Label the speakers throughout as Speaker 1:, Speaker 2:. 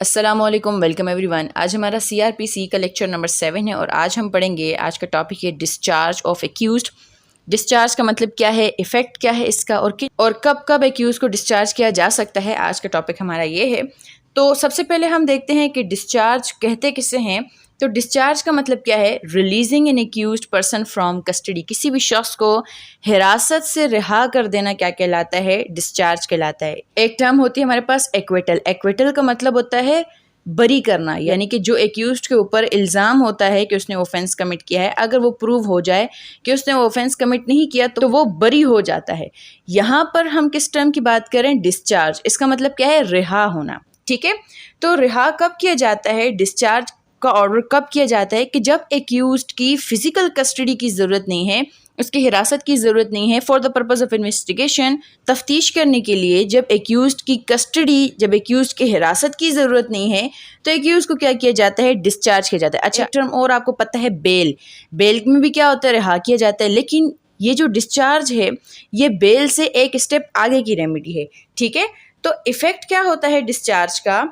Speaker 1: السلام علیکم، welcome every one. آج ہمارا CRPC کا لیکچر نمبر 7 ہے اور آج ہم پڑھیں گے، آج کا ٹاپک ہے ڈسچارج آف ایکیوزڈ۔ ڈسچارج کا مطلب کیا ہے، ایفیکٹ کیا ہے اس کا، اور کب کب ایکیوز کو ڈسچارج کیا جا سکتا ہے۔ آج کا ٹاپک ہمارا یہ ہے۔ تو سب سے پہلے ہم دیکھتے ہیں کہ ڈسچارج کہتے کسے ہیں۔ تو ڈسچارج کا مطلب کیا ہے، releasing an accused person from custody. کسی بھی شخص کو حراست سے رہا کر دینا کیا کہلاتا ہے، ڈسچارج کہلاتا ہے۔ ایک ٹرم ہوتی ہے ہمارے پاس ایکویٹل۔ ایکویٹل کا مطلب ہوتا ہے بری کرنا، یعنی کہ جو ایکیوزڈ کے اوپر الزام ہوتا ہے کہ اس نے اوفینس کمٹ کیا ہے، اگر وہ پروو ہو جائے کہ اس نے وہ اوفینس کمٹ نہیں کیا تو وہ بری ہو جاتا ہے۔ یہاں پر ہم کس ٹرم کی بات کریں، ڈسچارج۔ اس کا مطلب کیا ہے، رہا ہونا۔ ٹھیک ہے، تو رہا کب کیا جاتا ہے، ڈسچارج کا آرڈر کب کیا جاتا ہے، کہ جب ایکیوزڈ کی فزیکل کسٹڈی کی ضرورت نہیں ہے، اس کی حراست کی ضرورت نہیں ہے، for the purpose of investigation, تفتیش کرنے کے لیے جب ایکیوزڈ کی کسٹڈی، جب ایکیوزڈ کی حراست کی ضرورت نہیں ہے تو ایکیوزڈ کو کیا کیا جاتا ہے، ڈسچارج کیا جاتا ہے۔ اچھا، ٹرم اور آپ کو پتہ ہے، بیل۔ بیل میں بھی کیا ہوتا ہے، رہا کیا جاتا ہے، لیکن یہ جو ڈسچارج ہے یہ بیل سے ایک اسٹیپ آگے کی ریمیڈی ہے۔ ٹھیک ہے، تو ایفیکٹ کیا ہوتا ہے ڈسچارج کا،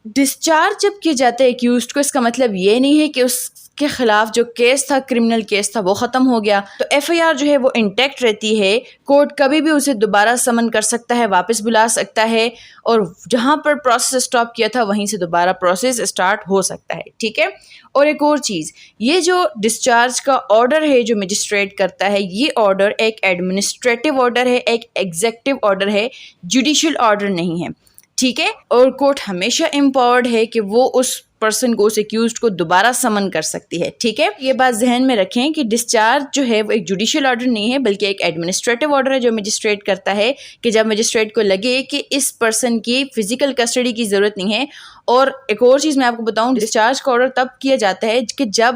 Speaker 1: ڈسچارج جب کیا جاتا ہے ایکیوزڈ کو، اس کا مطلب یہ نہیں ہے کہ اس کے خلاف جو کیس تھا، کرمنل کیس تھا، وہ ختم ہو گیا، تو FIR جو ہے وہ انٹیکٹ رہتی ہے۔ کورٹ کبھی بھی اسے دوبارہ سمن کر سکتا ہے، واپس بلا سکتا ہے، اور جہاں پر پروسیس سٹاپ کیا تھا وہیں سے دوبارہ پروسیس سٹارٹ ہو سکتا ہے۔ ٹھیک ہے، اور ایک اور چیز، یہ جو ڈسچارج کا آرڈر ہے جو مجسٹریٹ کرتا ہے، یہ آرڈر ایک ایڈمنسٹریٹو آرڈر ہے، ایک ایگزیکٹو آرڈر ہے، جوڈیشل آرڈر نہیں ہے۔ ٹھیک ہے، اور کورٹ ہمیشہ امپاورڈ ہے کہ وہ اس پرسن کو، اس ایکیوزڈ کو دوبارہ سمن کر سکتی ہے۔ ٹھیک ہے، یہ بات ذہن میں رکھیں کہ ڈسچارج جو ہے وہ ایک جوڈیشل آرڈر نہیں ہے، بلکہ ایک ایڈمنسٹریٹو آرڈر ہے جو مجسٹریٹ کرتا ہے، کہ جب مجسٹریٹ کو لگے کہ اس پرسن کی فزیکل کسٹڈی کی ضرورت نہیں ہے۔ اور ایک اور چیز میں آپ کو بتاؤں، ڈسچارج کا آرڈر تب کیا جاتا ہے کہ جب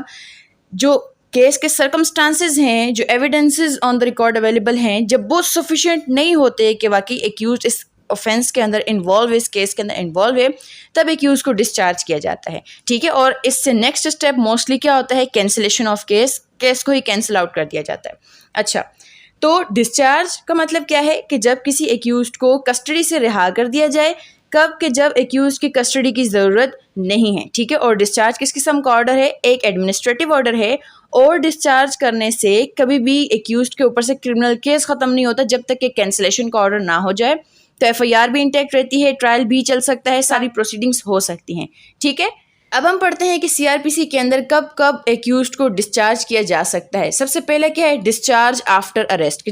Speaker 1: جو کیس کے سرکمسٹانسز ہیں، جو evidences on the record available ہیں، جب وہ سفیشینٹ نہیں ہوتے کہ واقعی ایکیوزڈ اس اوفینس کے اندر انوالو ہے، اس کیس کے اندر انوالو ہے، تب ایکیوز کو ڈسچارج کیا جاتا ہے۔ ٹھیک ہے، اور اس سے نیکسٹ اسٹیپ موسٹلی کیا ہوتا ہے، کینسلیشن آف کیس، کیس کو ہی کینسل آؤٹ کر دیا جاتا ہے۔ اچھا، تو ڈسچارج کا مطلب کیا ہے، کہ جب کسی ایکیوزڈ کو کسٹڈی سے رہا کر دیا جائے، کب کہ جب ایکیوزڈ کی کسٹڈی کی ضرورت نہیں ہے۔ ٹھیک ہے، اور ڈسچارج کس قسم کا آرڈر ہے، ایک ایڈمنسٹریٹو آرڈر ہے، اور ڈسچارج کرنے سے کبھی بھی ایکیوزڈ کے اوپر سے کرمنل کیس ختم نہیں ہوتا جب تک کہ کینسلیشن کا آرڈر نہ ہو جائے۔ تو FIR بھی انٹیکٹ رہتی ہے، ٹرائل بھی چل سکتا ہے، ساری پروسیڈنگز ہو سکتی ہیں۔ ٹھیک ہے، اب ہم پڑھتے ہیں کہ CRPC کے اندر کب کب ایکیوزڈ کو ڈسچارج کیا جا سکتا ہے۔ سب سے پہلے کیا ہے، ڈسچارج آفٹر اریسٹ، کہ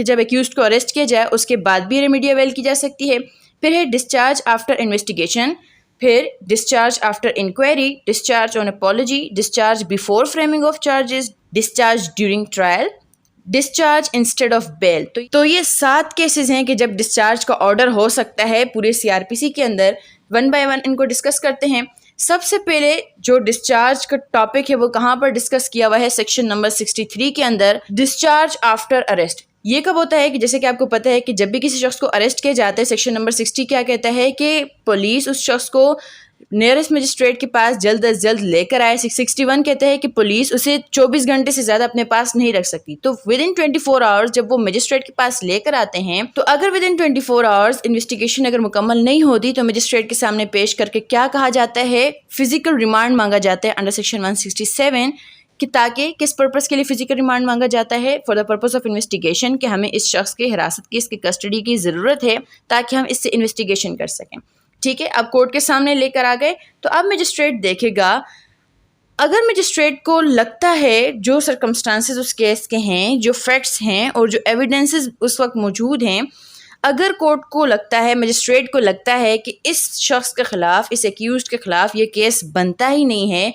Speaker 1: جب ایکیوزڈ کو اریسٹ کیا جائے اس کے بعد بھی ریمیڈی اویل کی جا سکتی ہے۔ پھر ہے ڈسچارج آفٹر انویسٹیگیشن، پھر discharge after inquiry, discharge on apology, discharge before framing of charges, discharge during trial, discharge instead of bail. تو یہ 7 کیسز ہیں کہ جب ڈسچارج کا آرڈر ہو سکتا ہے پورے CRPC کے اندر۔ ون بائی ون ان کو ڈسکس کرتے ہیں۔ سب سے پہلے جو ڈسچارج کا ٹاپک ہے وہ کہاں پر ڈسکس کیا ہوا ہے، سیکشن نمبر 63 کے اندر، ڈسچارج آفٹر اریسٹ۔ یہ کب ہوتا ہے، کہ جیسے کہ آپ کو پتہ ہے کہ جب بھی کسی شخص کو اریسٹ کیا جاتا ہے، سیکشن نمبر 60 کیا کہتا ہے کہ پولیس اس شخص کو نیئرسٹ مجسٹریٹ کے پاس جلد از جلد لے کر آئے۔ 61 کہتے ہیں کہ پولیس اسے 24 گھنٹے سے زیادہ اپنے پاس نہیں رکھ سکتی۔ تو ودن 24 آورز جب وہ مجسٹریٹ کے پاس لے کر آتے ہیں، تو اگر ودن 24 آورز انویسٹیگیشن اگر مکمل نہیں ہوتی تو مجسٹریٹ کے سامنے پیش کر کے کیا کہا جاتا ہے، فزیکل ریمانڈ مانگا جاتا ہے انڈر سیکشن 167، کہ تاکہ کس پرپس کے لیے فزیکل ریمانڈ مانگا جاتا ہے، for the purpose of investigation, کہ ہمیں اس شخص کی حراست کی، اس کی کسٹڈی کی ضرورت ہے تاکہ ہم اس سے انویسٹیگیشن کر سکیں۔ ٹھیک ہے، اب کورٹ کے سامنے لے کر آ گئے تو اب مجسٹریٹ دیکھے گا، اگر مجسٹریٹ کو لگتا ہے جو سرکمسٹانسز اس کیس کے ہیں، جو فیکٹس ہیں اور جو ایویڈنسز اس وقت موجود ہیں، اگر کورٹ کو لگتا ہے، مجسٹریٹ کو لگتا ہے کہ اس شخص کے خلاف، اس ایکیوزڈ کے خلاف یہ کیس بنتا ہی نہیں ہے،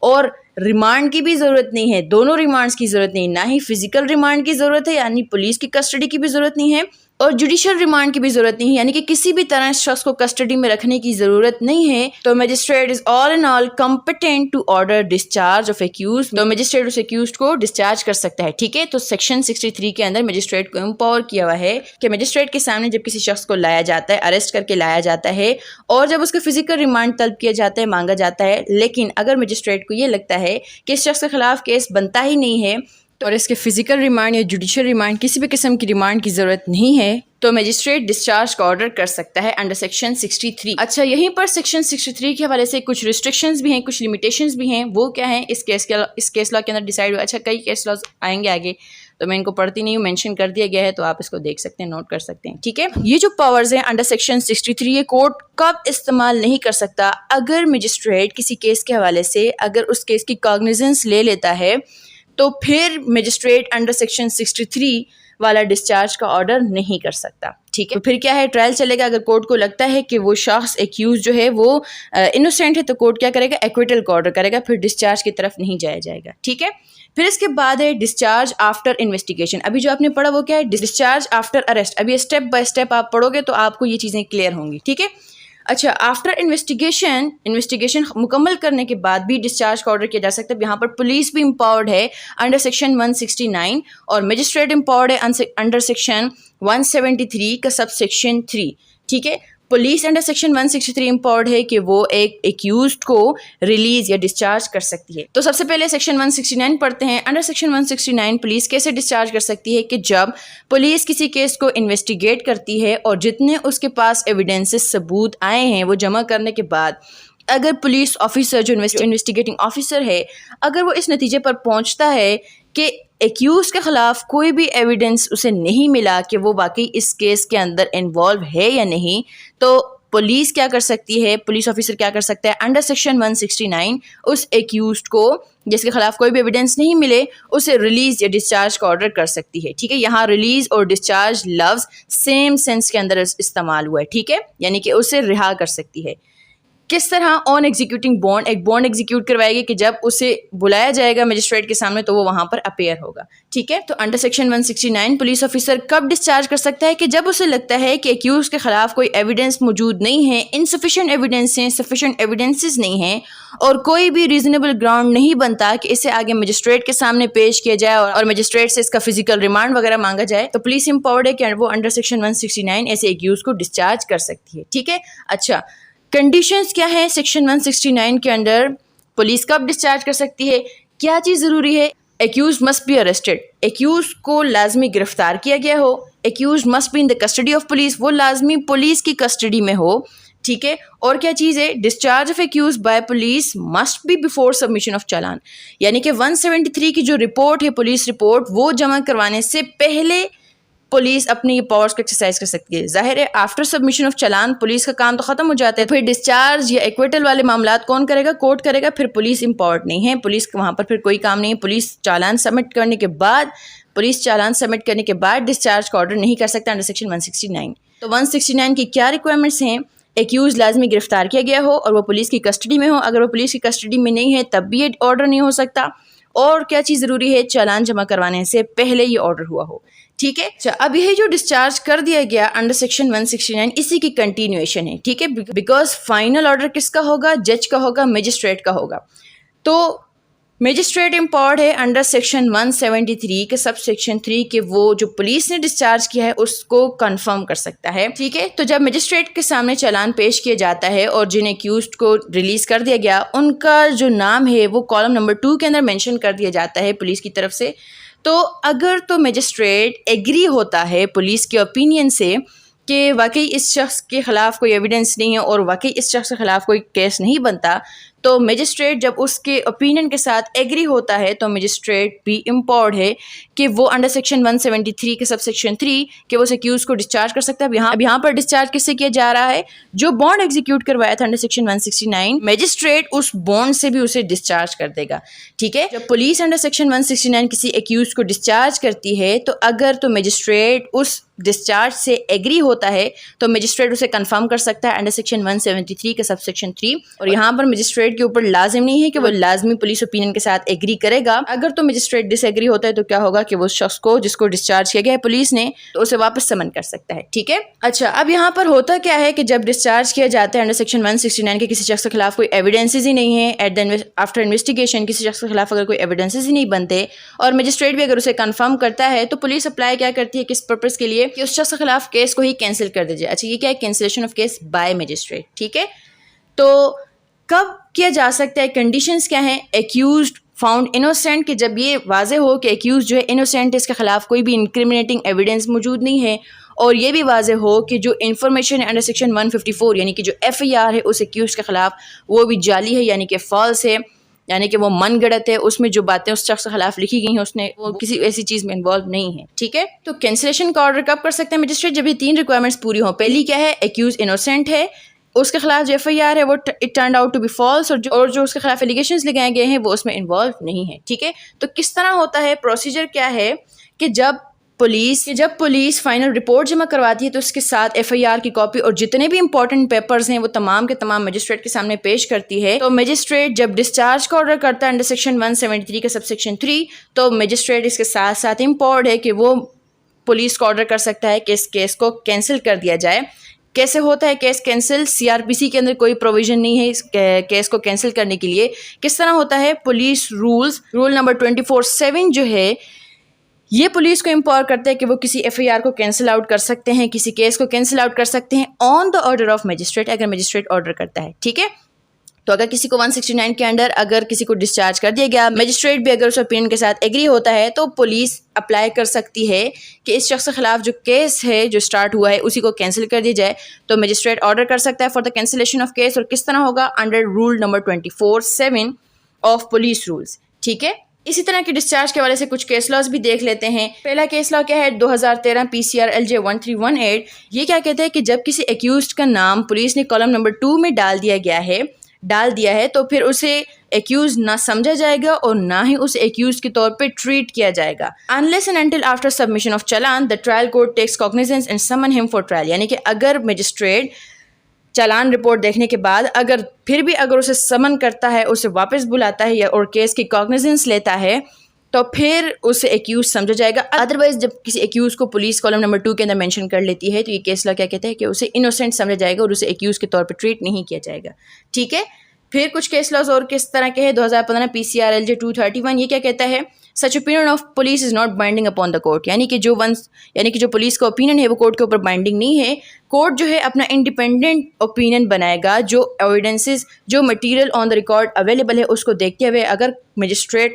Speaker 1: اور ریمانڈ کی بھی ضرورت نہیں ہے، دونوں ریمانڈز کی ضرورت نہیں، نہ ہی فزیکل ریمانڈ کی ضرورت ہے، یعنی پولیس کی کسٹڈی کی بھی ضرورت نہیں ہے، اور جوڈیشل ریمانڈ کی بھی ضرورت نہیں ہے، یعنی کہ کسی بھی طرح اس شخص کو کسٹڈی میں رکھنے کی ضرورت نہیں ہے، تو magistrate is all in all competent to order discharge of accuse, تو مجسٹریٹ اس ایکیوزڈ کو ڈسچارج کر سکتا ہے۔ ٹھیک ہے، تو سیکشن 63 کے اندر مجسٹریٹ کو امپاور کیا ہوا ہے کہ مجسٹریٹ کے سامنے جب کسی شخص کو لایا جاتا ہے، اریسٹ کر کے لایا جاتا ہے، اور جب اس کا فزیکل ریمانڈ طلب کیا جاتا ہے، مانگا جاتا ہے، لیکن اگر مجسٹریٹ کو یہ لگتا ہے کہ اس شخص کے خلاف کیس بنتا ہی نہیں ہے، اور اس کے فزیکل ریمانڈ یا جوڈیشل ریمانڈ کسی بھی قسم کی ریمانڈ کی ضرورت نہیں ہے تو میجسٹریٹ ڈسچارج کا آرڈر کر سکتا ہے انڈر سیکشن 63۔ اچھا، یہیں پر سیکشن 63 کے حوالے سے کچھ ریسٹرکشنز بھی ہیں، کچھ لمیٹیشنز بھی ہیں۔ وہ کیا ہیں اس کیس لا کے اندر ڈیسائیڈ ہوا۔ اچھا، کئی کیس لاز آئیں گے آگے، تو میں ان کو پڑھتی نہیں ہوں، مینشن کر دیا گیا ہے، تو آپ اس کو دیکھ سکتے ہیں، نوٹ کر سکتے ہیں، ٹھیک ہے۔ یہ جو پاورز ہیں انڈر سیکشن 63، یہ کورٹ کب استعمال نہیں کر سکتا؟ اگر میجسٹریٹ کسی کیس کے حوالے سے اگر اس کیس کی کاگنیزنس لے لیتا ہے تو پھر میجسٹریٹ انڈر سیکشن 63 والا ڈسچارج کا آرڈر نہیں کر سکتا، ٹھیک ہے۔ تو پھر کیا ہے، ٹرائل چلے گا۔ اگر کورٹ کو لگتا ہے کہ وہ شخص ایکیوز جو ہے وہ انوسینٹ ہے تو کورٹ کیا کرے گا، ایکویٹل کا آرڈر کرے گا، پھر ڈسچارج کی طرف نہیں جایا جائے گا، ٹھیک ہے۔ پھر اس کے بعد ہے ڈسچارج آفٹر انویسٹیگیشن۔ ابھی جو آپ نے پڑھا وہ کیا ہے، ڈسچارج آفٹر اریسٹ۔ ابھی اسٹیپ بائی اسٹیپ آپ پڑھو گے تو آپ کو یہ چیزیں کلیئر ہوں گی، ٹھیک ہے۔ اچھا، آفٹر انویسٹیگیشن مکمل کرنے کے بعد بھی ڈسچارج کا آرڈر کیا جا سکتا ہے۔ یہاں پر پولیس بھی امپاورڈ ہے انڈر سیکشن 169 اور میجسٹریٹ امپاورڈ ہے انڈر سیکشن 173 کا سب سیکشن 3، ٹھیک ہے۔ پولیس انڈر سیکشن 163 امپاورڈ ہے کہ وہ ایک ایکیوزڈ کو ریلیز یا ڈسچارج کر سکتی ہے۔ تو سب سے پہلے سیکشن 169 پڑھتے ہیں۔ انڈر سیکشن 169 پولیس کیسے ڈسچارج کر سکتی ہے کہ جب پولیس کسی کیس کو انویسٹیگیٹ کرتی ہے اور جتنے اس کے پاس ایویڈنسز ثبوت آئے ہیں وہ جمع کرنے کے بعد اگر پولیس آفیسر جو انویسٹیگیٹنگ آفیسر ہے اگر وہ اس نتیجے پر پہنچتا ہے کہ ایکیوز کے خلاف کوئی بھی ایویڈنس اسے نہیں ملا کہ وہ واقعی اس کیس کے اندر انوالو ہے یا نہیں، تو پولیس کیا کر سکتی ہے، پولیس آفیسر کیا کر سکتا ہے، انڈر سیکشن 169 اس ایکیوزڈ کو جس کے خلاف کوئی بھی ایویڈنس نہیں ملے اسے ریلیز یا ڈسچارج کا آرڈر کر سکتی ہے، ٹھیک ہے۔ یہاں ریلیز اور ڈسچارج لفظ سیم سینس کے اندر استعمال ہوا ہے، ٹھیک ہے، یعنی کہ اسے رہا کر سکتی ہے۔ کس طرح آن ایگزیکیوٹنگ بانڈ، ایک بانڈ ایگزیکیوٹ کروائے گی کہ جب اسے بلایا جائے گا میجسٹریٹ کے سامنے تو وہ وہاں پر اپیئر ہوگا، ٹھیک ہے۔ تو انڈر سیکشن 169 پولیس آفیسر کب ڈسچارج کر سکتا ہے کہ جب اسے لگتا ہے کہ ایکیوز کے خلاف کوئی ایویڈنس موجود نہیں ہے، انسفیشینٹ ایویڈنس ہیں، سفیشینٹ ایویڈنسز نہیں ہیں اور کوئی بھی ریزنیبل گراؤنڈ نہیں بنتا کہ اسے آگے میجسٹریٹ کے سامنے پیش کیا جائے اور میجسٹریٹ سے اس کا فزیکل ریمانڈ وغیرہ مانگا جائے، تو پولیس امپاورڈ ہے کہ وہ انڈر سیکشن 169 ایسے ایکیوز کو ڈسچارج کر سکتی ہے، ٹھیک ہے۔ اچھا، کنڈیشنز کیا ہے سیکشن 169 کے انڈر پولیس کب ڈسچارج کر سکتی ہے؟ کیا چیز ضروری ہے؟ Accused must be arrested, accused کو لازمی گرفتار کیا گیا ہو، accused must be in the custody of police, وہ لازمی پولیس کی کسٹڈی میں ہو، ٹھیک ہے۔ اور کیا چیز ہے، discharge of accused by police must be before submission of challan, یعنی کہ 173 کی جو رپورٹ ہے پولیس رپورٹ وہ جمع کروانے سے پہلے پولیس اپنی یہ پاورز کو ایکسرسائز کر سکتی ہے۔ ظاہر ہے after submission of challan police کا کام تو ختم ہو جاتا ہے، پھر ڈسچارج یا ایکویٹل والے معاملات کون کرے گا؟ کورٹ کرے گا، پھر پولیس امپاورڈ نہیں ہے، پولیس وہاں پر پھر کوئی کام نہیں ہے۔ پولیس چالان سبمٹ کرنے کے بعد ڈسچارج کا آرڈر نہیں کر سکتا انڈر سیکشن 169۔ تو 169 کی کیا ریکوائرمنٹس ہیں؟ ایکیوز لازمی گرفتار کیا گیا ہو اور وہ پولیس کی کسٹڈی میں ہو، اگر وہ پولیس کی کسٹڈی میں نہیں ہے تب بھی یہ آرڈر نہیں ہو سکتا، اور کیا چیز ضروری ہے، چالان جمع کروانے سے پہلے یہ آرڈر ہوا ہو، ٹھیک ہے۔ اچھا، اب یہ جو ڈسچارج کر دیا گیا انڈر سیکشن 169 اسی کی کنٹینیویشن ہے، ٹھیک ہے، بیکاز فائنل آرڈر کس کا ہوگا؟ جج کا ہوگا، میجسٹریٹ کا ہوگا۔ تو میجسٹریٹ امپاورڈ ہے انڈر سیکشن 173 کے سب سیکشن 3 کے وہ جو پولیس نے ڈسچارج کیا ہے اس کو کنفرم کر سکتا ہے، ٹھیک ہے۔ تو جب میجسٹریٹ کے سامنے چالان پیش کیا جاتا ہے اور جن ایکیوزڈ کو ریلیز کر دیا گیا ان کا جو نام ہے وہ کالم نمبر 2 کے اندر مینشن کر دیا جاتا ہے پولیس کی طرف سے۔ تو اگر تو میجسٹریٹ ایگری ہوتا ہے پولیس کے اوپینین سے کہ واقعی اس شخص کے خلاف کوئی ایویڈنس نہیں ہے اور واقعی اس شخص کے خلاف کوئی کیس نہیں بنتا، تو میجسٹریٹ جب اس کے اوپینین کے ساتھ ایگری ہوتا ہے تو میجسٹریٹ بھی امپاورڈ ہے کہ وہ انڈر سیکشن 173 کے سب سیکشن 3 کہ وہ اس ایکیوز کو ڈسچارج کر سکتا ہے۔ اب یہاں پر ڈسچارج کس سے کیا جا رہا ہے؟ جو بانڈ ایگزیکیوٹ کروایا تھا انڈر سیکشن 169 میجسٹریٹ اس بانڈ سے بھی اسے ڈسچارج کر دے گا، ٹھیک ہے۔ جب پولیس انڈر سیکشن 169 کسی ایکیوز کو ڈسچارج کرتی ہے تو اگر تو میجسٹریٹ اس ڈسچارج سے ایگری ہوتا ہے تو میجسٹریٹ اسے کنفرم کر سکتا ہے انڈر سیکشن 173 کے سب سیکشن 3، اور یہاں پر میجسٹریٹ کے اوپر لازم نہیں ہے کہ وہ لازمی پولیس اوپینین کے ساتھ ایگری کرے گا۔ اگر تو میجسٹریٹ ڈس ایگری ہوتا ہے تو کیا ہوگا کہ وہ شخص کو جس کو ڈسچارج کیا گیا ہے پولیس نے تو اسے واپس سمن کر سکتا ہے، ٹھیک ہے۔ اچھا، اب یہاں پر ہوتا کیا ہے کہ جب ڈسچارج کیا جاتا ہے انڈر سیکشن 169 کے کسی شخص کے خلاف کوئی ایویڈنسز ہی نہیں ہے، آفٹر انویسٹیگیشن کسی شخص کے خلاف اگر کوئی ایویڈنسز ہی نہیں بنتے اور میجسٹریٹ بھی اگر اسے کنفرم کرتا ہے تو پولیس اپلائی کیا کرتی ہے کس پرپز کے لیے کہ اس شخص کے خلاف کیس کو ہی کینسل کر دی جائے۔ اچھا، یہ کیا ہے؟ Cancellation of case by magistrate, ٹھیک ہے۔ تو کب کیا جا سکتا ہے؟ کنڈیشنز کیا ہیں؟ ایکیوزڈ فاؤنڈ انوسینٹ کہ جب یہ واضح ہو کہ ایکیوز جو ہے انوسینٹ، اس کے خلاف کوئی بھی انکریمنیٹنگ ایویڈنس موجود نہیں ہے، اور یہ بھی واضح ہو کہ جو انفارمیشن انڈر سیکشن 154 یعنی کہ جو ایف آئی آر ہے اس ایکیوز کے خلاف وہ بھی جعلی ہے، یعنی کہ فالس ہے، یعنی کہ وہ من گڑت ہے، اس میں جو باتیں اس شخص کے خلاف لکھی گئی ہیں اس نے وہ کسی ایسی چیز میں انوالو نہیں ہے. ٹھیک ہے، تو کینسلیشن کا آرڈر کب کر سکتے ہیں مجسٹریٹ؟ جب یہ 3 ریکوائرمنٹس پوری ہوں. پہلی کیا ہے؟ ایکیوز انوسینٹ ہے، اس کے خلاف جو ایف آئی آر ہے وہ it turned out to be false, اور جو اس کے خلاف ایلیگیشنز لگائے گئے ہیں وہ اس میں انوالو نہیں ہے. ٹھیک ہے، تو کس طرح ہوتا ہے پروسیجر؟ کیا ہے کہ جب پولیس فائنل رپورٹ جمع کرواتی ہے تو اس کے ساتھ ایف آئی آر کی کاپی اور جتنے بھی امپورٹنٹ پیپرز ہیں وہ تمام کے تمام مجسٹریٹ کے سامنے پیش کرتی ہے. تو مجسٹریٹ جب ڈسچارج کا آرڈر کرتا ہے انڈر سیکشن 173 کا سب سیکشن 3، تو مجسٹریٹ اس کے ساتھ ساتھ امپورٹ ہے کہ وہ پولیس کو آرڈر کر سکتا ہے کہ اس کیس کو کینسل کر دیا جائے. کیسے ہوتا ہے case cancel? C R P C کے اندر کوئی پروویژن نہیں ہے اس کیس کو کینسل کرنے کے لیے. کس طرح ہوتا ہے؟ پولیس رول نمبر 24/7 جو ہے یہ پولیس کو امپاور کرتا ہے کہ وہ کسی ایف آئی آر کو کینسل آؤٹ کر سکتے ہیں، کسی کیس کو کینسل آؤٹ کر سکتے ہیں آن دا آرڈر آف مجسٹریٹ، اگر مجسٹریٹ آرڈر کرتا ہے. ٹھیک ہے، تو اگر کسی کو 169 کے انڈر اگر کسی کو ڈسچارج کر دیا گیا، مجسٹریٹ بھی اگر اس اوپینین کے ساتھ ایگری ہوتا ہے تو پولیس اپلائی کر سکتی ہے کہ اس شخص کے خلاف جو کیس ہے جو سٹارٹ ہوا ہے اسی کو کینسل کر دیا جائے. تو مجسٹریٹ آرڈر کر سکتا ہے for the cancellation of case. اور کس طرح ہوگا؟ Under rule number 24/7 of police rules. ٹھیک ہے، اسی طرح کے ڈسچارج کے حوالے سے کچھ کیس لاز بھی دیکھ لیتے ہیں. پہلا کیس لا کیا ہے؟ 2013 PCR LJ 1318. یہ کیا کہتے ہیں کہ جب کسی ایکیوزڈ کا نام پولیس نے کالم نمبر 2 میں ڈال دیا ہے تو پھر اسے ایکیوز نہ سمجھا جائے گا اور نہ ہی اسے ایکیوز کے طور پہ ٹریٹ کیا جائے گا. unless and until after submission of challan the trial court takes cognizance and summon him for trial. یعنی کہ اگر مجسٹریٹ چالان رپورٹ دیکھنے کے بعد اگر اسے سمن کرتا ہے، اسے واپس بلاتا ہے اور کیس کی کاگنیزنس لیتا ہے تو پھر اسے ایکیوز سمجھا جائے گا. ادروائز جب کسی ایکیوز کو پولیس کالم نمبر 2 کے اندر مینشن کر لیتی ہے تو یہ کیس لا کیا کہتا ہے کہ اسے انوسینٹ سمجھا جائے گا اور اسے ایکیوز کے طور پہ ٹریٹ نہیں کیا جائے گا. ٹھیک ہے، پھر کچھ کیس لاز اور کس طرح کے ہیں. 2015 PCR LJ 231. یہ کیا کہتا ہے؟ Such opinion of police is not binding upon the court. یعنی کہ جو پولیس کا اوپینین ہے وہ کورٹ کے اوپر بائنڈنگ نہیں ہے. کورٹ جو ہے اپنا انڈیپینڈنٹ اوپینین بنائے گا جو ایویڈنسز جو material on the record available ہے اس کو دیکھتے ہوئے. اگر مجسٹریٹ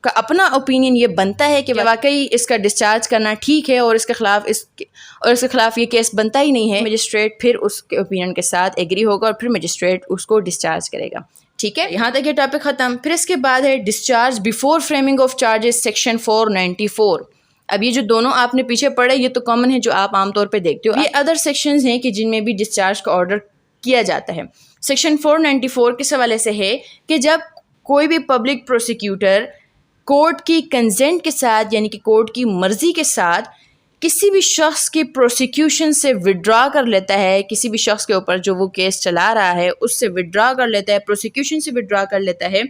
Speaker 1: کا اپنا اوپینین یہ بنتا ہے کہ واقعی اس کا ڈسچارج کرنا ٹھیک ہے اور اس کے خلاف یہ کیس بنتا ہی نہیں ہے، مجسٹریٹ پھر اس کے اوپینین کے ساتھ ایگری ہوگا اور پھر مجسٹریٹ اس کو ڈسچارج کرے گا. ٹھیک ہے، یہاں تک یہ ٹاپک ختم. پھر اس کے بعد ہے discharge before framing of charges section 494. اب یہ جو دونوں آپ نے پیچھے پڑھے یہ تو کامن ہے جو آپ عام طور پہ دیکھتے ہو. یہ ادر سیکشنز ہیں کہ جن میں بھی ڈسچارج کا آرڈر کیا جاتا ہے. سیکشن 494 کس حوالے سے ہے کہ جب کوئی بھی پبلک پروسیکیوٹر کورٹ کی کنسنٹ کے ساتھ یعنی کہ کورٹ کی مرضی کے ساتھ کسی بھی شخص کی پروسیکیوشن سے وڈرا کر لیتا ہے، کسی بھی شخص کے اوپر جو وہ کیس چلا رہا ہے اس سے وڈرا کر لیتا ہے، پروسیکیوشن سے وڈرا کر لیتا ہے.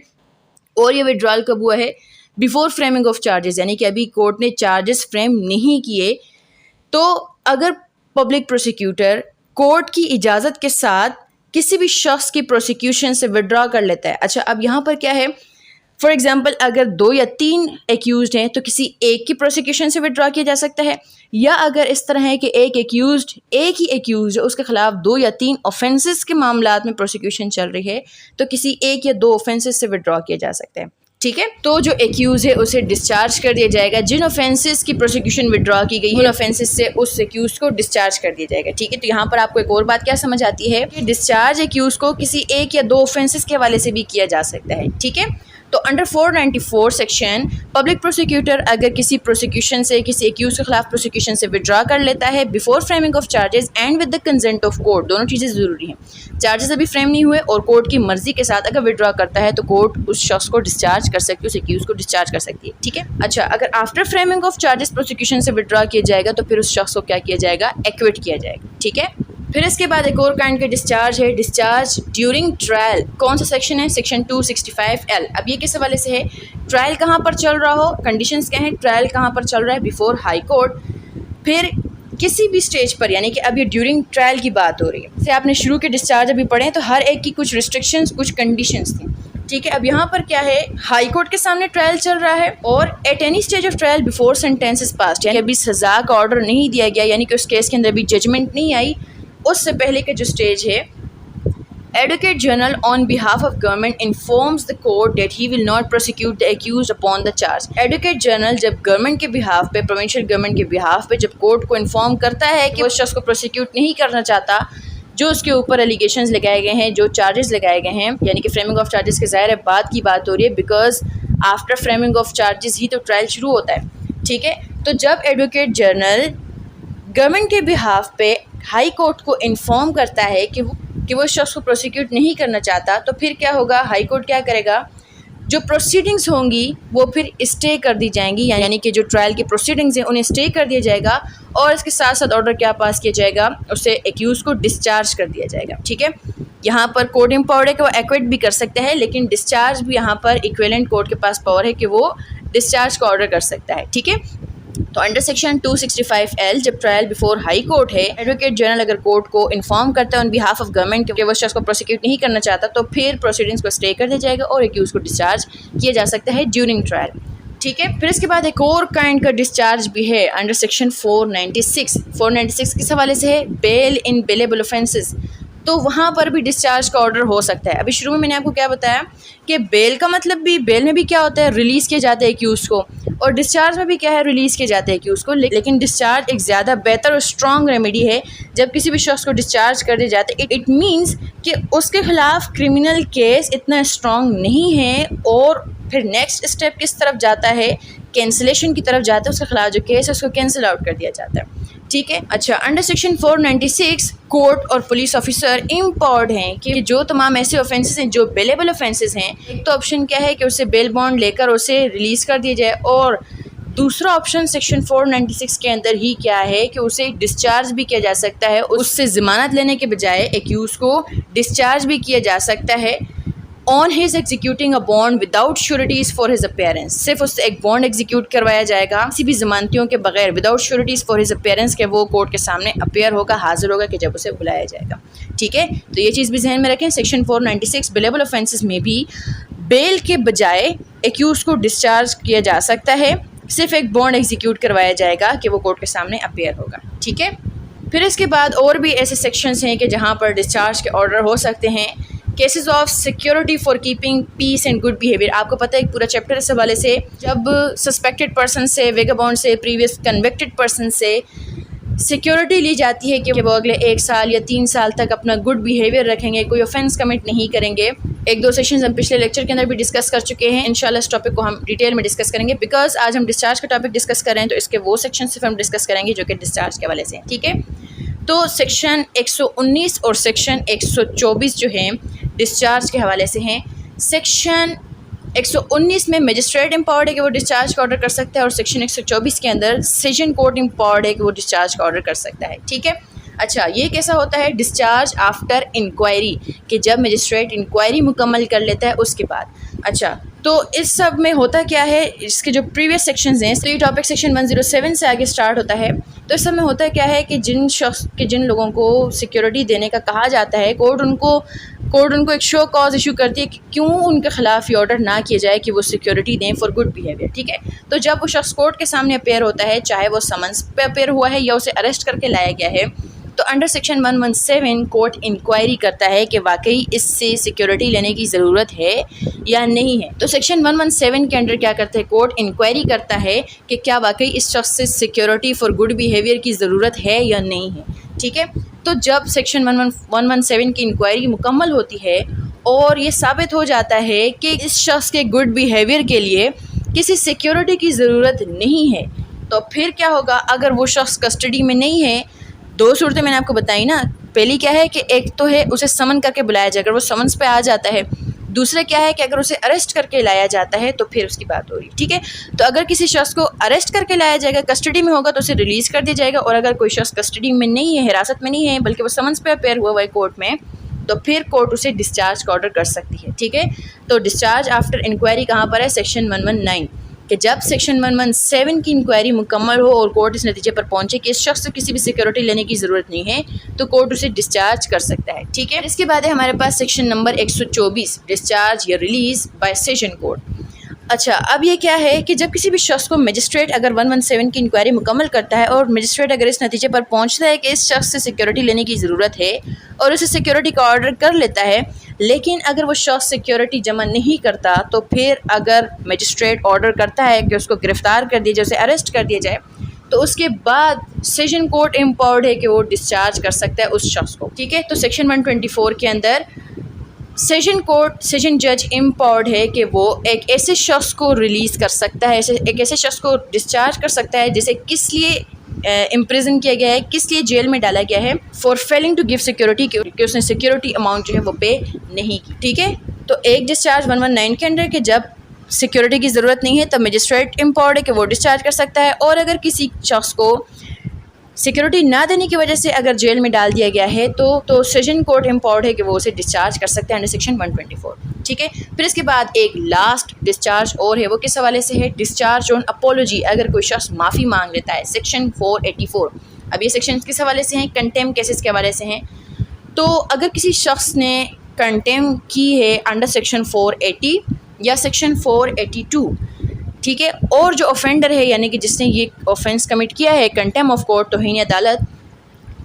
Speaker 1: اور یہ وڈرال کب ہوا ہے؟ بیفور فریمنگ آف چارجز، یعنی کہ ابھی کورٹ نے چارجز فریم نہیں کیے. تو اگر پبلک پروسیکیوٹر کورٹ کی اجازت کے ساتھ کسی بھی شخص کی پروسیکیوشن سے وڈرا کر لیتا ہے. اچھا، اب یہاں پر کیا ہے؟ فار ایگزامپل اگر 2 یا 3 ایکیوزڈ ہیں تو کسی ایک کی پروسیکیوشن سے وڈرا کیا جا سکتا ہے، یا اگر اس طرح ہے کہ ایک ہی ایکیوزڈ ہے اس کے خلاف 2 یا 3 آفینسز کے معاملات میں پروسیکیوشن چل رہی ہے تو کسی ایک یا 2 آفینسز سے وڈرا کیا جا سکتا ہے. ٹھیک ہے، تو جو ایکیوز ہے اسے ڈسچارج کر دیا جائے گا. جن آفینسز کی پروسیکیوشن وڈرا کی گئی ہے ان آفینسز سے اس ایکیوز کو ڈسچارج کر دیا جائے گا. ٹھیک ہے، تو یہاں پر آپ کو ایک اور بات کیا سمجھ آتی ہے کہ ڈسچارج ایکیوز کو کسی ایک یا 2 آفینسز کے حوالے سے بھی کیا جا سکتا ہے. ٹھیک ہے، تو انڈر 494 سیکشن پبلک پروسیکیوٹر اگر کسی پروسیکیوشن سے کسی ایکیوز کے خلاف پروسیکیوشن سے وڈرا کر لیتا ہے before framing of charges and with the consent of court, دونوں چیزیں ضروری ہیں. چارجز ابھی فریم نہیں ہوئے اور کورٹ کی مرضی کے ساتھ اگر وڈرا کرتا ہے تو کورٹ اس شخص کو ڈسچارج کر سکتی ہے، اس ایکیوز کو ڈسچارج کر سکتی ہے. ٹھیک ہے، اچھا اگر after framing of charges prosecution سے وڈرا کیا جائے گا تو پھر اس شخص کو کیا کیا جائے گا؟ ایکویٹ کیا جائے گا. ٹھیک ہے، پھر اس کے بعد ایک اور کائنڈ کا ڈسچارج ہے ڈسچارج ڈیورنگ ٹرائل. کون سا سیکشن ہے؟ Section 265L. اب یہ کس حوالے سے ہے؟ ٹرائل کہاں پر چل رہا ہو، کنڈیشنز کیا ہیں؟ ٹرائل کہاں پر چل رہا ہے؟ Before high court. پھر کسی بھی سٹیج پر، یعنی کہ اب یہ ڈیورنگ ٹرائل کی بات ہو رہی ہے. جیسے آپ نے شروع کے ڈسچارج ابھی پڑھے تو ہر ایک کی کچھ ریسٹرکشنز کچھ کنڈیشنز تھیں. ٹھیک ہے، اب یہاں پر کیا ہے؟ ہائی کورٹ کے سامنے ٹرائل چل رہا ہے اور at any stage of trial before sentence is passed, یعنی ابھی سزا کا آرڈر نہیں دیا گیا، یعنی کہ اس کیس کے اندر ابھی ججمنٹ نہیں آئی. اس سے پہلے کا جو سٹیج ہے Advocate General on behalf of government informs the court that he will not prosecute the accused upon the charge. Advocate General جب گورنمنٹ کے بہاف پہ پروونشل گورنمنٹ کے بہاف پہ جب کورٹ کو انفارم کرتا ہے کہ وہ شخص کو پروسیکیوٹ نہیں کرنا چاہتا جو اس کے اوپر الیگیشنز لگائے گئے ہیں، جو چارجز لگائے گئے ہیں، یعنی کہ فریمنگ آف چارجز کے ظاہر ہے بعد کی بات ہو رہی ہے، because after framing of charges ہی تو ٹرائل شروع ہوتا ہے، ٹھیک ہے. تو جب ایڈوکیٹ جنرل گورنمنٹ کے بہاف پہ ہائی کورٹ کو انفارم کرتا ہے کہ وہ شخص کو پروسیکیوٹ نہیں کرنا چاہتا، تو پھر کیا ہوگا، ہائی کورٹ کیا کرے گا، جو پروسیڈنگز ہوں گی وہ پھر اسٹے کر دی جائیں گی، یعنی کہ جو ٹرائل کی پروسیڈنگز ہیں انہیں اسٹے کر دیا جائے گا، اور اس کے ساتھ ساتھ آرڈر کیا پاس کیا جائے گا، اسے ایکیوز کو ڈسچارج کر دیا جائے گا، ٹھیک ہے. یہاں پر کورٹ امپاورڈ ہے کہ وہ ایکویٹ بھی کر سکتا ہے، لیکن ڈسچارج بھی یہاں پر ایکویلنٹ کورٹ کے پاس پاور ہے کہ وہ ڈسچارج کا آرڈر کر سکتا ہے، ٹھیک ہے. تو انڈر سیکشن 265L جب ٹرائل بیفور ہائی کورٹ ہے، ایڈوکیٹ جنرل اگر کورٹ کو انفارم کرتا ہے آن بہاف آف گورنمنٹ کہ وہ شخص کو پروسیکیوٹ نہیں کرنا چاہتا، تو پھر پروسیڈنگز کو اسٹے کر دیا جائے گا اور ایکیوز کو ڈسچارج کیا جا سکتا ہے ڈیورنگ ٹرائل، ٹھیک ہے. پھر اس کے بعد ایک اور کائنڈ کا ڈسچارج بھی ہے انڈر سیکشن 496 کس حوالے سے ہے، بیل ان بیلیبل اوفینسز. تو وہاں پر بھی ڈسچارج کا آرڈر ہو سکتا ہے. ابھی شروع میں نے آپ کو کیا بتایا کہ بیل کا مطلب بھی، بیل میں بھی کیا ہوتا ہے، ریلیز کیے جاتے ہیں ایکیوز کو، اور ڈسچارج میں بھی کیا ہے، ریلیز کیے جاتے ہیں ایکیوز کو. لیکن ڈسچارج ایک زیادہ بہتر اور اسٹرانگ ریمیڈی ہے. جب کسی بھی شخص کو ڈسچارج کر دیا جاتا ہے، اٹ مینس کہ اس کے خلاف کرمنل کیس اتنا اسٹرانگ نہیں ہے، اور پھر نیکسٹ اسٹیپ کس طرف جاتا ہے، کینسلیشن کی طرف جاتا ہے. اس کے خلاف جو کیس ہے اس کو کینسل آؤٹ کر دیا جاتا ہے، ٹھیک ہے. اچھا، انڈر سیکشن 496 کورٹ اور پولیس آفیسر امپاورڈ ہیں کہ جو تمام ایسے آفینسز ہیں جو بیلیبل آفینسز ہیں، ایک تو آپشن کیا ہے کہ اسے بیل بانڈ لے کر اسے ریلیز کر دیا جائے، اور دوسرا آپشن سیکشن 496 کے اندر ہی کیا ہے کہ اسے ڈسچارج بھی کیا جا سکتا ہے. اس سے ضمانت لینے کے بجائے ایکیوز کو ڈسچارج بھی کیا جا سکتا ہے on his executing a bond without sureties for his appearance. صرف اس سے ایک بانڈ ایگزیکیوٹ کروایا جائے گا کسی بھی ضمانتیوں کے بغیر، without sureties for his appearance, کہ وہ کورٹ کے سامنے اپیئر ہوگا، حاضر ہوگا کہ جب اسے بلایا جائے گا، ٹھیک ہے. تو یہ چیز بھی ذہن میں رکھیں. سیکشن 496 بیلیبل آفینسز میں بھی بیل کے بجائے ایکیوز کو ڈسچارج کیا جا سکتا ہے، صرف ایک بانڈ ایگزیکیوٹ کروایا جائے گا کہ وہ کورٹ کے سامنے اپیئر ہوگا، ٹھیک ہے. پھر اس کے بعد اور بھی ایسے سیکشنز ہیں کہ جہاں پر ڈسچارج کے آرڈر ہو سکتے ہیں. Cases of security for keeping piece and good behaviour. آپ کو پتہ ہے ایک پورا چیپٹر اس حوالے سے، جب سسپیکٹڈ پرسن سے، ویگابونڈ سے، پریویس کنوکٹڈ پرسن سے سیکیورٹی لی جاتی ہے کہ وہ اگلے 1 سال یا 3 سال تک اپنا گڈ بیہیویئر رکھیں گے، کوئی آفینس کمٹ نہیں کریں گے. 1-2 سیشنز ہم پچھلے لیکچر کے اندر بھی ڈسکس کر چکے ہیں. انشاءاللہ اس ٹاپک کو ہم ڈیٹیل میں ڈسکس کریں گے، بیکاز آج ہم ڈسچارج کا ٹاپک ڈسکس کر رہے ہیں، تو اس کے وہ سیکشن صرف ہم ڈسکس کریں گے جو کہ ڈسچارج کے حوالے سے ہیں، ٹھیک ہے. تو سیکشن 119 اور سیکشن 124 جو ہیں ڈسچارج کے حوالے سے ہیں. سیکشن 119 میں مجسٹریٹ امپاورڈ ہے کہ وہ ڈسچارج کا آرڈر کر سکتا ہے، اور سیکشن 124 کے اندر سیشن کورٹ امپاورڈ ہے کہ وہ ڈسچارج کا آرڈر کر سکتا ہے، ٹھیک ہے. اچھا، یہ کیسا ہوتا ہے ڈسچارج آفٹر انکوائری، کہ جب مجسٹریٹ انکوائری مکمل کر لیتا ہے اس کے بعد. اچھا، تو اس سب میں ہوتا کیا ہے، اس کے جو پریویس سیکشنز ہیں، تو یہ ٹاپک سیکشن 107 سے آگے سٹارٹ ہوتا ہے. تو اس سب میں ہوتا کیا ہے کہ جن لوگوں کو سیکیورٹی دینے کا کہا جاتا ہے، کورٹ ان کو ایک شو کاز ایشو کرتی ہے کہ کیوں ان کے خلاف یہ آرڈر نہ کیا جائے کہ وہ سیکیورٹی دیں فار گڈ بیہیویئر، ٹھیک ہے. تو جب وہ شخص کورٹ کے سامنے اپیئر ہوتا ہے، چاہے وہ سمنس پہ اپیئر ہوا ہے یا اسے اریسٹ کر کے لایا گیا ہے، تو انڈر سیکشن 117 کورٹ انکوائری کرتا ہے کہ واقعی اس سے سیکیورٹی لینے کی ضرورت ہے یا نہیں ہے. تو سیکشن 117 کے انڈر کیا کرتا ہے، کورٹ انکوائری کرتا ہے کہ کیا واقعی اس شخص سے سیکیورٹی فار گڈ بیہیویئر کی ضرورت ہے یا نہیں ہے، ٹھیک ہے. تو جب سیکشن 117 کی انکوائری مکمل ہوتی ہے اور یہ ثابت ہو جاتا ہے کہ اس شخص کے گڈ بیہیویئر کے لیے کسی سیکیورٹی کی ضرورت نہیں ہے، تو پھر کیا ہوگا. اگر وہ شخص کسٹڈی میں نہیں ہے، 2 صورتیں میں نے آپ کو بتائی نا. پہلی کیا ہے کہ ایک تو ہے اسے سمن کر کے بلایا جائے، اگر وہ سمنس پہ آ جاتا ہے. دوسرا کیا ہے کہ اگر اسے اریسٹ کر کے لایا جاتا ہے تو پھر اس کی بات ہو رہی ہے، ٹھیک ہے. تو اگر کسی شخص کو اریسٹ کر کے لایا جائے گا، کسٹڈی میں ہوگا، تو اسے ریلیز کر دیا جائے گا. اور اگر کوئی شخص کسٹڈی میں نہیں ہے، حراست میں نہیں ہے، بلکہ وہ سمنس پہ اپیئر ہوا ہے کورٹ میں، تو پھر کورٹ اسے ڈسچارج کا آرڈر کر سکتی ہے، ٹھیک ہے. تو ڈسچارج آفٹر انکوائری کہاں پر ہے، سیکشن 119، کہ جب سیکشن 117 کی انکوائری مکمل ہو اور کورٹ اس نتیجے پر پہنچے کہ اس شخص سے کسی بھی سیکیورٹی لینے کی ضرورت نہیں ہے، تو کورٹ اسے ڈسچارج کر سکتا ہے، ٹھیک ہے. اس کے بعد ہے ہمارے پاس سیکشن نمبر 124 ڈسچارج یا ریلیز بائی سیشن کورٹ. اچھا، اب یہ کیا ہے کہ جب کسی بھی شخص کو مجسٹریٹ اگر 117 کی انکوائری مکمل کرتا ہے اور مجسٹریٹ اگر اس نتیجے پر پہنچتا ہے کہ اس شخص سے سیکیورٹی لینے کی ضرورت ہے اور اسے سیکیورٹی کا آرڈر کر لیتا ہے، لیکن اگر وہ شخص سیکیورٹی جمع نہیں کرتا تو پھر اگر مجسٹریٹ آرڈر کرتا ہے کہ اس کو گرفتار کر دیا جائے، اسے اریسٹ کر دیا جائے، تو اس کے بعد سیشن کورٹ امپاورڈ ہے کہ وہ ڈسچارج کر سکتا ہے اس شخص کو. ٹھیک ہے، تو سیکشن 124 کے اندر سیشن جج امپاورڈ ہے کہ وہ ایک ایسے شخص کو ریلیز کر سکتا ہے، ایک ایسے شخص کو ڈسچارج کر سکتا ہے جسے کس لیے امپریزن کیا گیا ہے، کس لیے جیل میں ڈالا گیا ہے، for failing to give security, کہ اس نے سیکورٹی اماؤنٹ جو ہے وہ پے نہیں کی. ٹھیک ہے، تو ایک ڈسچارج 119 کے اندر کہ جب سیکورٹی کی ضرورت نہیں ہے تب مجسٹریٹ امپاورڈ ہے کہ وہ ڈسچارج کر سکتا ہے، اور اگر کسی شخص کو سیکورٹی نہ دینے کی وجہ سے اگر جیل میں ڈال دیا گیا ہے تو سیشن کورٹ امپاورڈ ہے کہ وہ اسے ڈسچارج کر سکتے ہیں انڈر سیکشن 124. ٹھیک ہے، پھر اس کے بعد ایک لاسٹ ڈسچارج اور ہے، وہ کس حوالے سے ہے؟ ڈسچارج آن اپولوجی، اگر کوئی شخص معافی مانگ لیتا ہے، سیکشن 484. اب یہ سیکشن کس حوالے سے ہیں؟ کنٹیم کیسز کے حوالے سے ہیں. تو اگر کسی شخص نے کنٹیم کی ہے انڈر سیکشن 480 یا سیکشن 482، ٹھیک ہے، اور جو اوفینڈر ہے یعنی کہ جس نے یہ اوفینس کمٹ کیا ہے، کنٹیم آف کورٹ، توہین عدالت،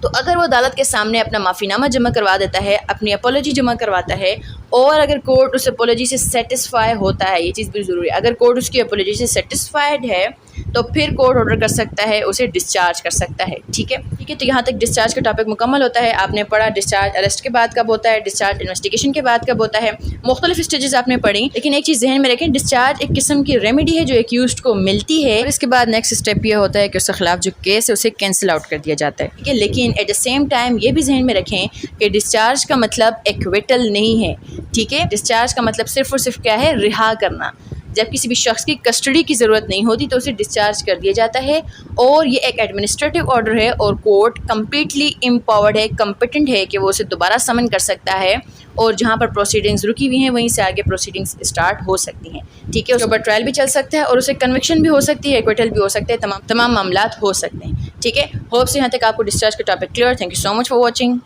Speaker 1: تو اگر وہ عدالت کے سامنے اپنا معافی نامہ جمع کروا دیتا ہے، اپنی اپولوجی جمع کرواتا ہے، اور اگر کورٹ اس اپولوجی سے سیٹسفائی ہوتا ہے، یہ چیز بھی ضروری ہے، اگر کورٹ اس کی اپولوجی سے سیٹسفائیڈ ہے تو پھر کورٹ آرڈر کر سکتا ہے، اسے ڈسچارج کر سکتا ہے. ٹھیک ہے، تو یہاں تک ڈسچارج کا ٹاپک مکمل ہوتا ہے. آپ نے پڑھا ڈسچارج اریسٹ کے بعد کب ہوتا ہے، ڈسچارج انویسٹیگیشن کے بعد کب ہوتا ہے، مختلف اسٹیجز آپ نے پڑھی. لیکن ایک چیز ذہن میں رکھیں، ڈسچارج ایک قسم کی ریمیڈی ہے جو ایکیوزڈ کو ملتی ہے، اور اس کے بعد نیکسٹ اسٹیپ یہ ہوتا ہے کہ اس کے خلاف جو کیس ہے اسے کینسل آؤٹ کر دیا جاتا ہے. ٹھیک ہے، لیکن ایٹ دا سیم ٹائم یہ بھی ذہن میں رکھیں کہ ڈسچارج کا مطلب ایکویٹل نہیں ہے. ٹھیک ہے، ڈسچارج کا مطلب صرف اور صرف کیا ہے؟ رہا کرنا. جب کسی بھی شخص کی کسٹڈی کی ضرورت نہیں ہوتی تو اسے ڈسچارج کر دیا جاتا ہے، اور یہ ایک ایڈمنسٹریٹو آرڈر ہے، اور کورٹ کمپلیٹلی امپاورڈ ہے، کمپیٹنٹ ہے کہ وہ اسے دوبارہ سمن کر سکتا ہے، اور جہاں پر پروسیڈنگز رکی ہوئی ہیں وہیں سے آگے پروسیڈنگز اسٹارٹ ہو سکتی ہیں. ٹھیک ہے، اس کے اوپر ٹرائل بھی چل سکتا ہے، اور اسے کنوکشن بھی ہو سکتی ہے، ایکویٹل بھی ہو سکتے ہیں، تمام معاملات ہو سکتے ہیں. ٹھیک ہے، ہوپ سے یہاں تک آپ کو ڈسچارج کا topic clear. Thank you so much for watching.